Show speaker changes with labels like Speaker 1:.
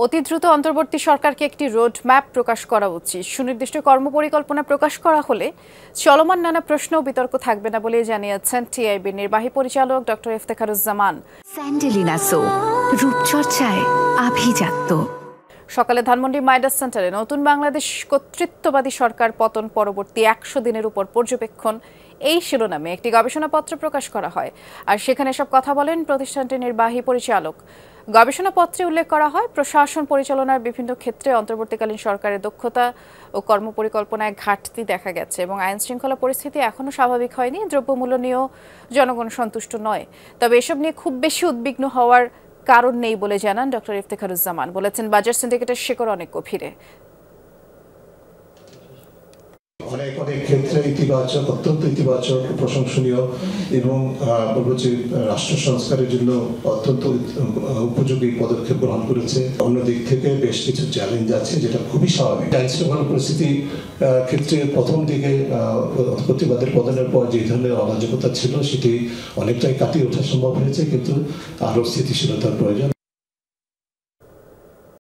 Speaker 1: অতি দ্রুত অন্তর্বর্তী সরকারকে একটি রোড ম্যাপ প্রকাশ করা উচিত। সুনির্দিষ্ট কর্মপরিকল্পনা প্রকাশ করা হলে চলমান নানা প্রশ্ন ও বিতর্ক থাকবে না বলে জানিয়েছেন টিআইবির নির্বাহী পরিচালক ডক্টর ইফতেখারুজ্জামান।
Speaker 2: স্যান্ডেলিনা সো, রূপচর্চায় আভিজাত্য।
Speaker 1: সকালে ধানমন্ডি মাইডাস সেন্টারে নতুন বাংলাদেশ কর্তৃত্ববাদী সরকার পতন পরবর্তী 100 দিনের উপর পর্যবেক্ষণ এই শিরোনামে একটি গবেষণাপত্র প্রকাশ করা হয়। আর সেখানে সব কথা বলেন প্রতিষ্ঠানটির নির্বাহী পরিচালক। গবেষণাপত্রে উল্লেখ করা হয়, প্রশাসন পরিচালনার বিভিন্ন ক্ষেত্রে অন্তর্বর্তীকালীন সরকারের দক্ষতা ও কর্মপরিকল্পনায় ঘাটতি দেখা গেছে এবং আইন শৃঙ্খলা পরিস্থিতি এখনও স্বাভাবিক হয়নি। দ্রব্যমূল্য নিয়েও জনগণ সন্তুষ্ট নয়। তবে এসব নিয়ে খুব বেশি উদ্বিগ্ন হওয়ার কারণ নেই বলে জানান ডক্টর ইফতেখারুজ্জামান। বলেছেন, বাজার সিন্ডিকেটের শিকড় অনেক গভীরে।
Speaker 3: অনেক ক্ষেত্রে ইতিবাচক, অত্যন্ত ইতিবাচক, প্রশংসনীয় এবং বলবো যে রাষ্ট্র সংস্কারের জন্য অত্যন্ত উপযোগী পদক্ষেপ গ্রহণ করেছে। অন্য দিক থেকে বেশ কিছু চ্যালেঞ্জ আছে, যেটা খুবই স্বাভাবিক। আইন শৃঙ্খলা পরিস্থিতি ক্ষেত্রে প্রথম দিকে প্রতিবাদের পতনের পর যে ধরনের অরাজকতা ছিল সেটি অনেকটাই কাটিয়ে ওঠা সম্ভব হয়েছে, কিন্তু আরও স্থিতিশীলতার প্রয়োজন।